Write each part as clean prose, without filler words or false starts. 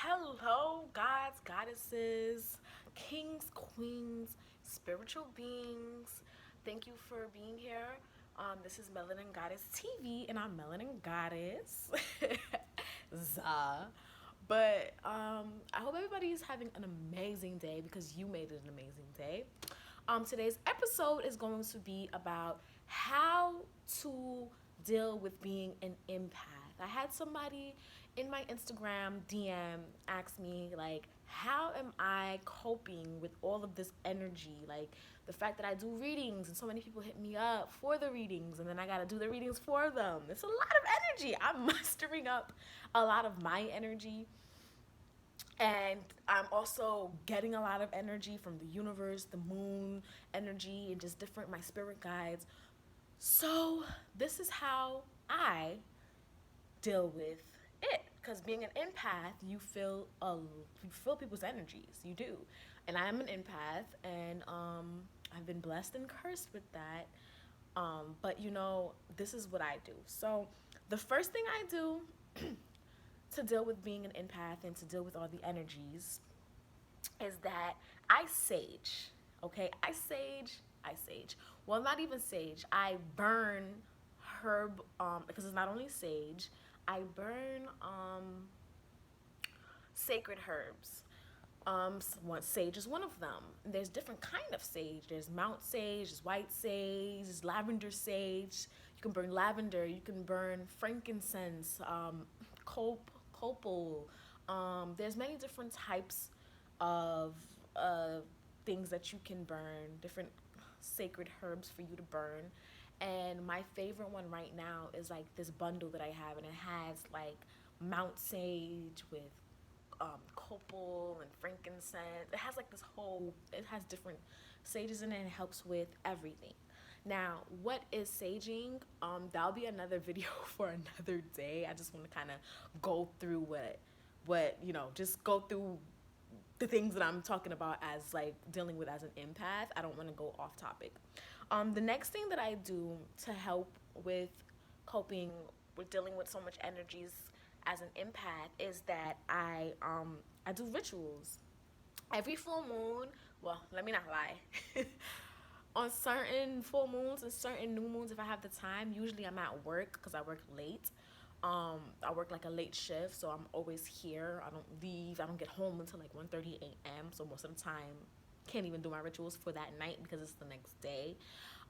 Hello, gods, goddesses, kings, queens, spiritual beings. Thank you for being here. This is Melanin Goddess TV, and I'm Melanin Goddess. Zah. But I hope everybody is having an amazing day because you made it an amazing day. Today's episode is going to be about how to deal with being an empath. I had somebody in my Instagram DM ask me, like, how am I coping with all of this energy? Like, the fact that I do readings and so many people hit me up for the readings, and then I gotta do the readings for them. It's a lot of energy. I'm mustering up a lot of my energy, and I'm also getting a lot of energy from the universe, the moon energy, and just different my spirit guides. So this is how I deal with it. Because being an empath, you feel people's energies. You do, and I am an empath, and I've been blessed and cursed with that. But this is what I do. So the first thing I do to deal with being an empath and to deal with all the energies is that I sage. Okay, I sage. Well, not even sage. I burn herb because it's not only sage. I burn sacred herbs. One sage is one of them. There's different kind of sage. There's Mount sage, there's white sage, there's lavender sage. You can burn lavender. You can burn frankincense, copal. There's many different types of uh, things that you can burn. Different sacred herbs for you to burn. And my favorite one right now is like this bundle that I have, and it has like Mount sage with copal and frankincense. It has like this whole, it has different sages in it, and it helps with everything. Now, what is saging? That'll be another video for another day. I just want to kind of go through just go through the things that I'm talking about as like dealing with as an empath. I don't want to go off topic. The next thing that I do to help with coping with dealing with so much energies as an empath is that I do rituals every full moon. Well, let me not lie. On certain full moons and certain new moons, if I have the time, usually I'm at work because I work late. I work like a late shift, so I'm always here. I don't leave. I don't get home until like 1:30 a.m. So most of the time, can't even do my rituals for that night because it's the next day.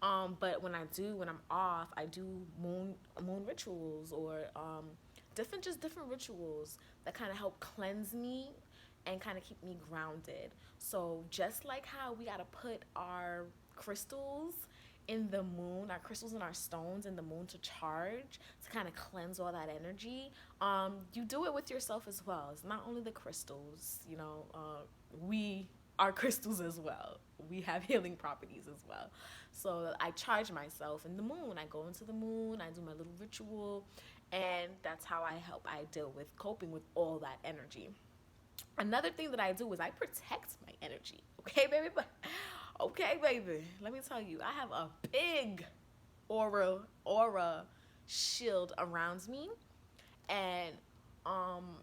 But when I'm off, I do moon rituals or different rituals that kind of help cleanse me and kind of keep me grounded. So just like how we gotta put our crystals in the moon, our crystals and our stones in the moon to charge, to kind of cleanse all that energy. You do it with yourself as well. It's not only the crystals, we are crystals as well. We have healing properties as well. So I charge myself in the moon. I go into the moon, I do my little ritual, and that's how I deal with coping with all that energy. Another thing that I do is I protect my energy. Okay, baby? Okay, baby. Let me tell you, I have a big aura shield around me, and um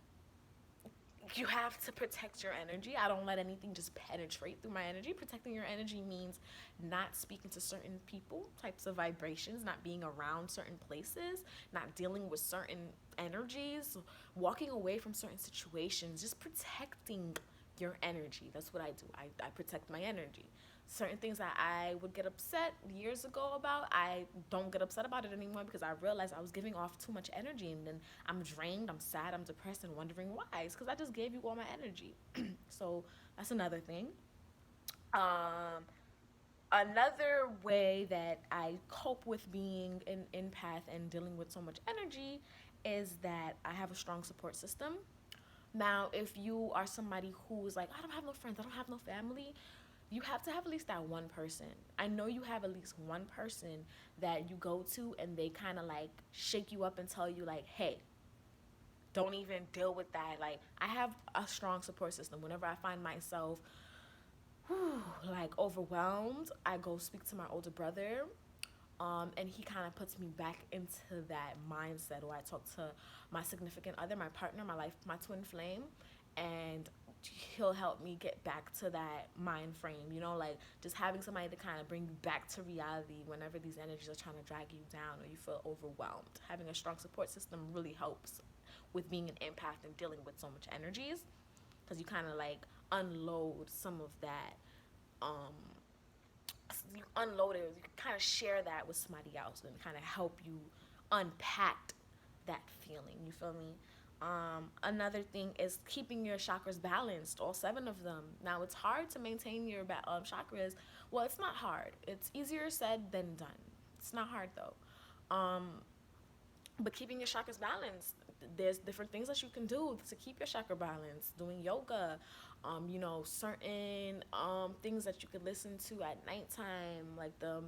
you have to protect your energy. I don't let anything just penetrate through my energy. Protecting your energy means not speaking to certain people, types of vibrations, not being around certain places, not dealing with certain energies, walking away from certain situations, just protecting your energy. That's what I do. I protect my energy. Certain things that I would get upset years ago about, I don't get upset about it anymore because I realized I was giving off too much energy, and then I'm drained, I'm sad, I'm depressed, and wondering why. It's because I just gave you all my energy. So that's another thing. Um, Another way that I cope with being an empath and dealing with so much energy is that I have a strong support system. Now, if you are somebody who's like, I don't have no friends, I don't have no family, you have to have at least that one person. I know you have at least one person that you go to and they kind of like shake you up and tell you, like, hey, don't even deal with that. Like, I have a strong support system. Whenever I find myself like overwhelmed, I go speak to my older brother, and he kind of puts me back into that mindset. Or I talk to my significant other, my partner, my life, my twin flame, and he'll help me get back to that mind frame, like just having somebody to kind of bring you back to reality whenever these energies are trying to drag you down or you feel overwhelmed. Having a strong support system really helps with being an empath and dealing with so much energies, because you kind of like unload some of that. um you unload it, you can kind of share that with somebody else and kind of help you unpack that feeling. You feel me? Another thing is keeping your chakras balanced, all seven of them. Now, it's hard to maintain your chakras. Well, it's not hard. It's easier said than done. It's not hard though. But keeping your chakras balanced, there's different things that you can do to keep your chakra balanced. Doing yoga, certain things that you could listen to at nighttime, like the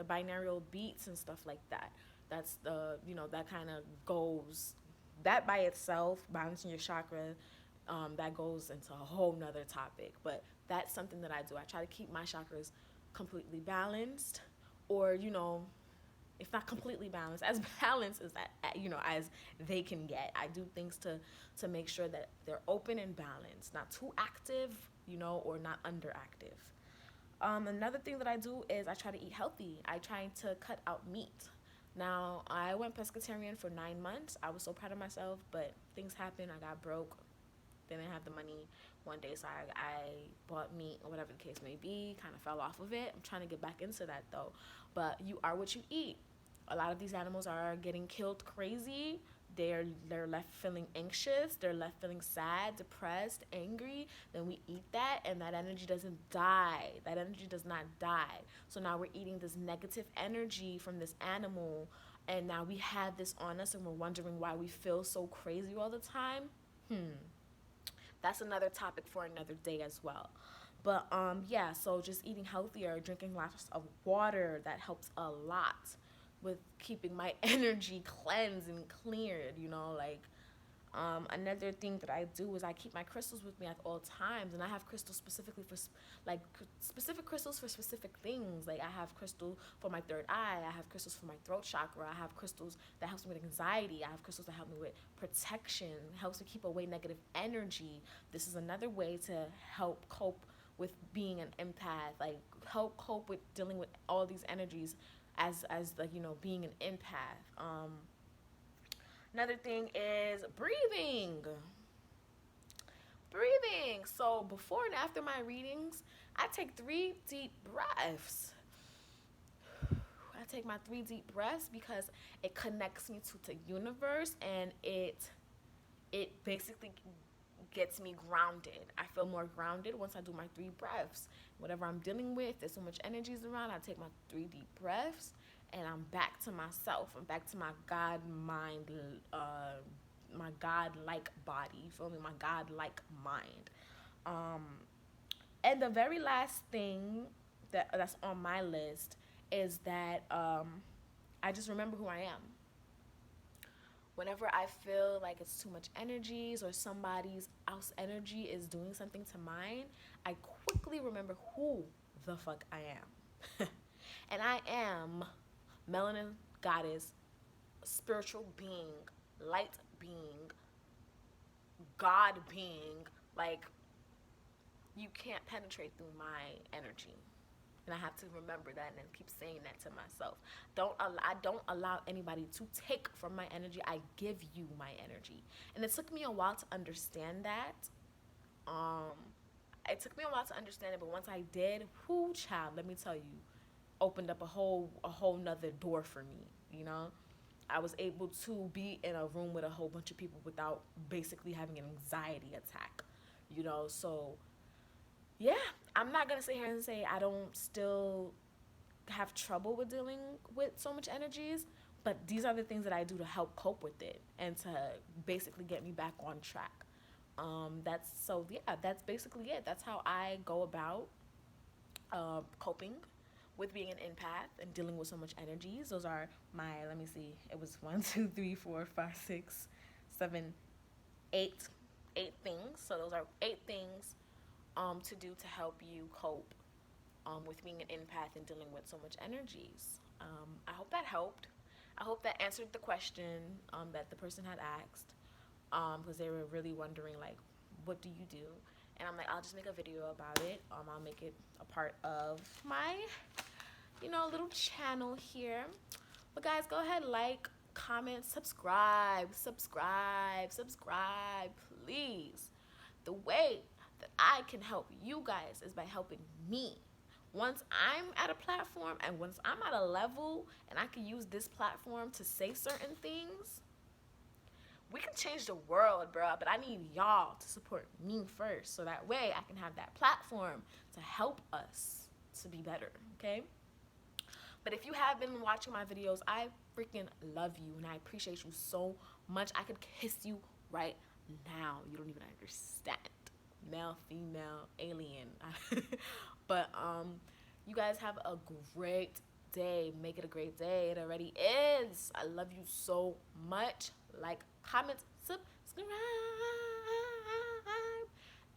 binaural beats and stuff like that. That's that kind of goes, that by itself, balancing your chakra, that goes into a whole nother topic. But that's something that I do. I try to keep my chakras completely balanced, or if not completely balanced, as balanced as that, as they can get. I do things to make sure that they're open and balanced, not too active, or not underactive. Another thing that I do is I try to eat healthy. I try to cut out meat. Now, I went pescatarian for 9 months. I was so proud of myself, but things happened. I got broke, didn't have the money one day, so I bought meat or whatever the case may be, kind of fell off of it. I'm trying to get back into that though. But you are what you eat. A lot of these animals are getting killed crazy. They're left feeling anxious, they're left feeling sad, depressed, angry. Then we eat that and that energy doesn't die. That energy does not die. So now we're eating this negative energy from this animal, and now we have this on us and we're wondering why we feel so crazy all the time. That's another topic for another day as well. But yeah, so just eating healthier, drinking lots of water, that helps a lot with keeping my energy cleansed and cleared, like another thing that I do is I keep my crystals with me at all times, and I have crystals specifically for like specific crystals for specific things. Like I have crystal for my third eye, I have crystals for my throat chakra, I have crystals that helps me with anxiety, I have crystals that help me with protection, helps me keep away negative energy. This is another way to help cope with being an empath, like help cope with dealing with all these energies as the being an empath. Another thing is breathing. So before and after my readings, I take 3 deep breaths. I take my 3 deep breaths because it connects me to the universe, and it basically gets me grounded. I feel more grounded once I do my 3 breaths. Whatever I'm dealing with, there's so much energies around, I take my 3 deep breaths and I'm back to myself. I'm back to my God mind, my God like body. You feel me? My God like mind. Um, and the very last thing that's on my list is that I just remember who I am. Whenever I feel like it's too much energies or somebody's else energy is doing something to mine, I quickly remember who the fuck I am. And I am Melanin goddess, spiritual being, light being, God being. Like, you can't penetrate through my energy. And I have to remember that and keep saying that to myself. I don't allow anybody to take from my energy. I give you my energy. And it took me a while to understand that. Um, it took me a while to understand it, but once I did, whoo child, let me tell you, opened up a whole nother door for me, I was able to be in a room with a whole bunch of people without basically having an anxiety attack, so yeah, I'm not gonna sit here and say I don't still have trouble with dealing with so much energies, but these are the things that I do to help cope with it and to basically get me back on track. That's basically it. That's how I go about coping with being an empath and dealing with so much energies. Those are my, let me see, it was one, two, three, four, five, six, seven, eight things. So those are 8 things to do to help you cope with being an empath and dealing with so much energies. I hope that helped. I hope that answered the question that the person had asked. because they were really wondering like, what do you do? And I'm like, I'll just make a video about it. I'll make it a part of my, little channel here. But guys, go ahead, like, comment, subscribe, please. The way that I can help you guys is by helping me. Once I'm at a platform and once I'm at a level and I can use this platform to say certain things, we can change the world, bro. But I need y'all to support me first, so that way I can have that platform to help us to be better, okay? But if you have been watching my videos, I freaking love you and I appreciate you so much. I could kiss you right now. You don't even understand. Male, female, alien. But you guys have a great day. Make it a great day. It already is. I love you so much. Like, comment, subscribe.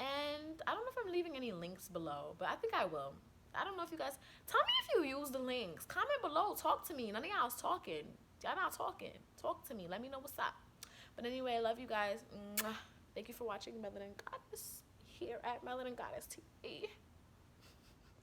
And I don't know if I'm leaving any links below, but I think I will. I don't know if you guys, tell me if you use the links. Comment below. Talk to me. None of y'all's talking. Y'all not talking. Talk to me. Let me know what's up. But anyway, I love you guys. Thank you for watching Melanin Goddess here at Melanin Goddess TV.